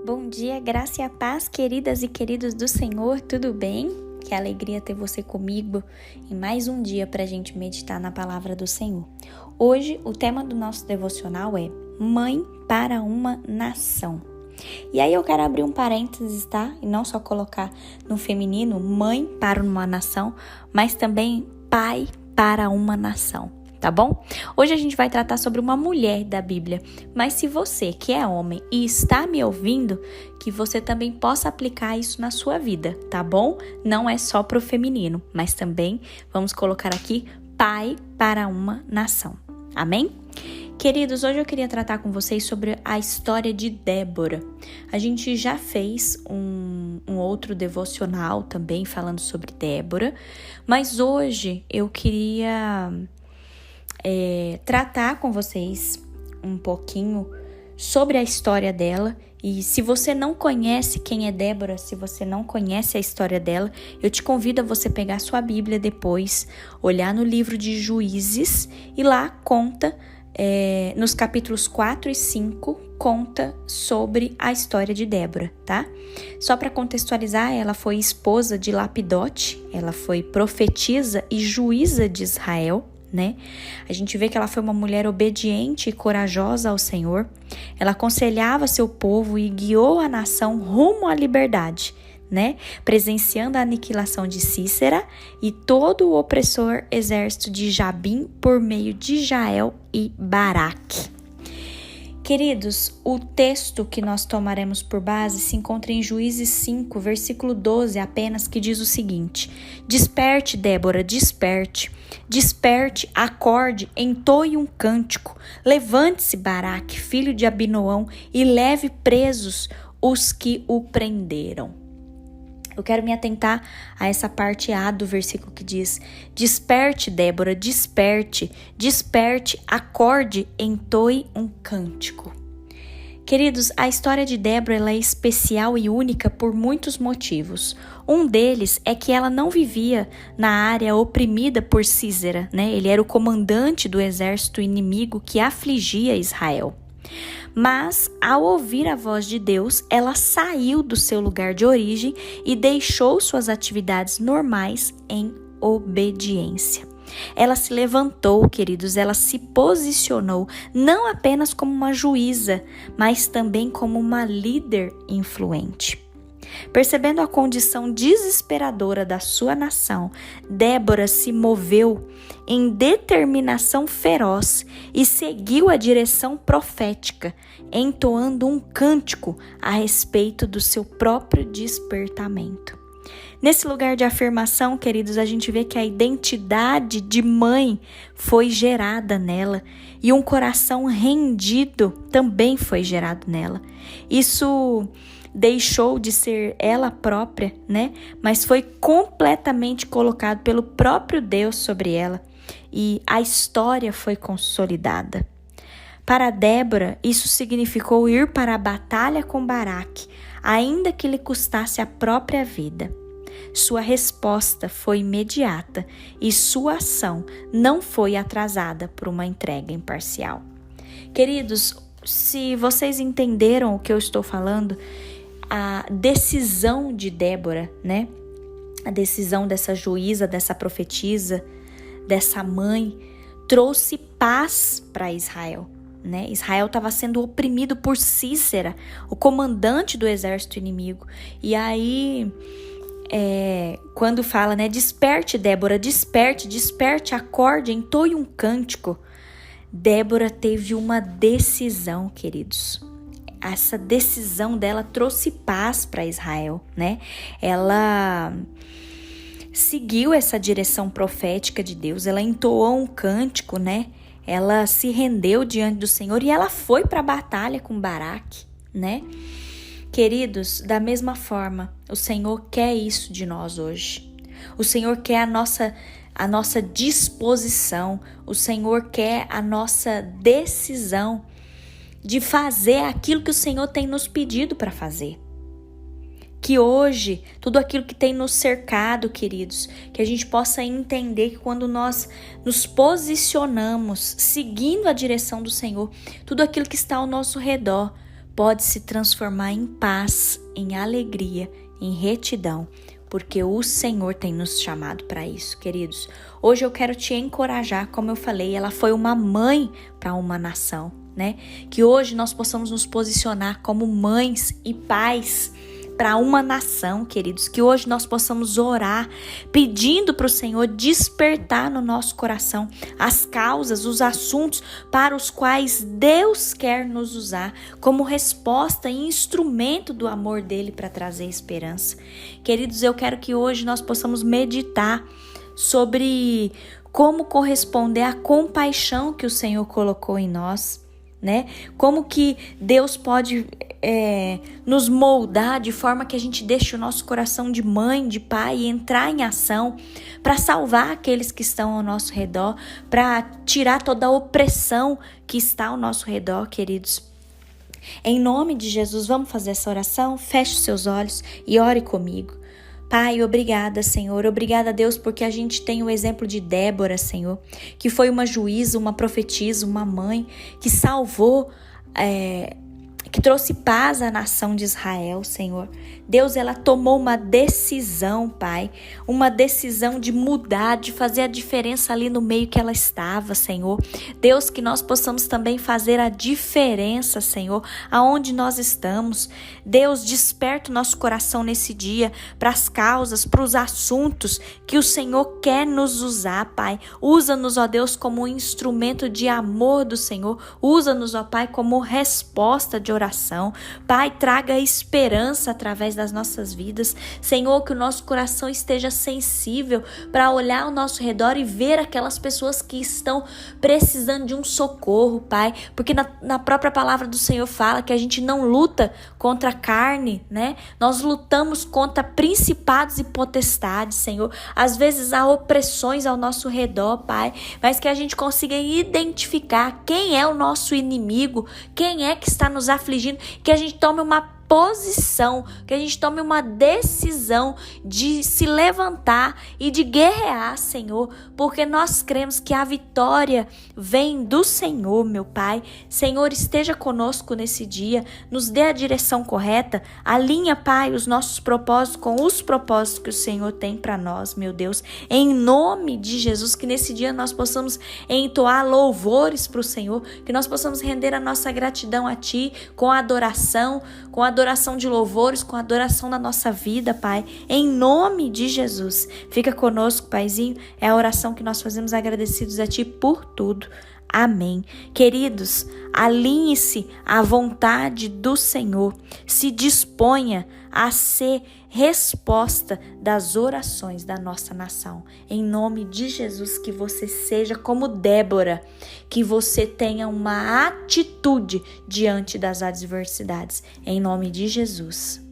Bom dia, graça e a paz, queridas e queridos do Senhor, tudo bem? Que alegria ter você comigo em mais um dia para a gente meditar na palavra do Senhor. Hoje, o tema do nosso devocional é Mãe para uma Nação. E aí eu quero abrir um parênteses, tá? E não só colocar no feminino, mãe para uma nação, mas também pai para uma nação. Tá bom? Hoje a gente vai tratar sobre uma mulher da Bíblia, mas se você que é homem e está me ouvindo, que você também possa aplicar isso na sua vida, tá bom? Não é só pro feminino, mas também vamos colocar aqui pai para uma nação. Amém? Queridos, hoje eu queria tratar com vocês sobre a história de Débora. A gente já fez um outro devocional também falando sobre Débora, mas hoje eu queria tratar com vocês um pouquinho sobre a história dela. E se você não conhece quem é Débora, se você não conhece a história dela, eu te convido a você pegar sua Bíblia depois, olhar no livro de Juízes e lá conta, nos capítulos 4 e 5, conta sobre a história de Débora, tá? Só para contextualizar, ela foi esposa de Lapidote, ela foi profetisa e juíza de Israel, né? A gente vê que ela foi uma mulher obediente e corajosa ao Senhor. Ela aconselhava seu povo e guiou a nação rumo à liberdade, né? Presenciando a aniquilação de Sísera e todo o opressor exército de Jabim por meio de Jael e Baraque. Queridos, o texto que nós tomaremos por base se encontra em Juízes 5, versículo 12 apenas, que diz o seguinte: Desperte, Débora, desperte. Desperte, acorde, entoie um cântico. Levante-se, Baraque, filho de Abinoão, e leve presos os que o prenderam. Eu quero me atentar a essa parte A do versículo que diz: Desperte, Débora, desperte, desperte, acorde, entoie um cântico. Queridos, a história de Débora ela é especial e única por muitos motivos. Um deles é que ela não vivia na área oprimida por Sísera, né? Ele era o comandante do exército inimigo que afligia Israel. Mas, ao ouvir a voz de Deus, ela saiu do seu lugar de origem e deixou suas atividades normais em obediência. Ela se levantou, queridos, ela se posicionou não apenas como uma juíza, mas também como uma líder influente. Percebendo a condição desesperadora da sua nação, Débora se moveu em determinação feroz e seguiu a direção profética, entoando um cântico a respeito do seu próprio despertamento. Nesse lugar de afirmação, queridos, a gente vê que a identidade de mãe foi gerada nela e um coração rendido também foi gerado nela. Isso deixou de ser ela própria, né? Mas foi completamente colocado pelo próprio Deus sobre ela e a história foi consolidada. Para Débora, isso significou ir para a batalha com Baraque, ainda que lhe custasse a própria vida. Sua resposta foi imediata e sua ação não foi atrasada por uma entrega imparcial. Queridos, se vocês entenderam o que eu estou falando, a decisão de Débora, né? A decisão dessa juíza, dessa profetisa, dessa mãe, trouxe paz para Israel, né? Israel estava sendo oprimido por Sísera, o comandante do exército inimigo. E aí, quando fala, né? Desperte, Débora, desperte, desperte, acorde, entoie um cântico. Débora teve uma decisão, queridos. Essa decisão dela trouxe paz para Israel, né? Ela seguiu essa direção profética de Deus, ela entoou um cântico, né? Ela se rendeu diante do Senhor e ela foi para a batalha com Baraque, né? Queridos, da mesma forma, o Senhor quer isso de nós hoje. O Senhor quer a nossa disposição, o Senhor quer a nossa decisão de fazer aquilo que o Senhor tem nos pedido para fazer. Que hoje, tudo aquilo que tem nos cercado, queridos, que a gente possa entender que quando nós nos posicionamos, seguindo a direção do Senhor, tudo aquilo que está ao nosso redor pode se transformar em paz, em alegria, em retidão, porque o Senhor tem nos chamado para isso, queridos. Hoje eu quero te encorajar, como eu falei, ela foi uma mãe para uma nação, né? Que hoje nós possamos nos posicionar como mães e pais para uma nação, queridos, que hoje nós possamos orar, pedindo para o Senhor despertar no nosso coração as causas, os assuntos para os quais Deus quer nos usar como resposta e instrumento do amor dele para trazer esperança. Queridos, eu quero que hoje nós possamos meditar sobre como corresponder à compaixão que o Senhor colocou em nós, né? Como que Deus pode nos moldar de forma que a gente deixe o nosso coração de mãe, de pai entrar em ação para salvar aqueles que estão ao nosso redor, para tirar toda a opressão que está ao nosso redor, queridos. Em nome de Jesus, vamos fazer essa oração? Feche os seus olhos e ore comigo. Pai, obrigada, Senhor. Obrigada, Deus, porque a gente tem o exemplo de Débora, Senhor, que foi uma juíza, uma profetisa, uma mãe, que salvou, que trouxe paz à nação de Israel, Senhor. Deus, ela tomou uma decisão, Pai, uma decisão de mudar, de fazer a diferença ali no meio que ela estava, Senhor. Deus, que nós possamos também fazer a diferença, Senhor, aonde nós estamos. Deus, desperta o nosso coração nesse dia para as causas, para os assuntos que o Senhor quer nos usar, Pai. Usa-nos, ó Deus, como um instrumento de amor do Senhor. Usa-nos, ó Pai, como resposta de oração. Pai, traga esperança através das nossas vidas. Senhor, que o nosso coração esteja sensível para olhar ao nosso redor e ver aquelas pessoas que estão precisando de um socorro, Pai. Porque na própria palavra do Senhor fala que a gente não luta contra a carne, né? Nós lutamos contra principados e potestades, Senhor. Às vezes há opressões ao nosso redor, Pai, mas que a gente consiga identificar quem é o nosso inimigo, quem é que está nos afligindo, que a gente tome uma posição, que a gente tome uma decisão de se levantar e de guerrear, Senhor, porque nós cremos que a vitória vem do Senhor, meu Pai. Senhor, esteja conosco nesse dia, nos dê a direção correta, alinha, Pai, os nossos propósitos com os propósitos que o Senhor tem para nós, meu Deus, em nome de Jesus, que nesse dia nós possamos entoar louvores para o Senhor, que nós possamos render a nossa gratidão a Ti, com adoração de louvores, com a adoração da nossa vida, Pai, em nome de Jesus. Fica conosco, Paizinho, é a oração que nós fazemos agradecidos a Ti por tudo. Amém. Queridos, alinhe-se à vontade do Senhor, se disponha a ser resposta das orações da nossa nação. Em nome de Jesus, que você seja como Débora, que você tenha uma atitude diante das adversidades. Em nome de Jesus.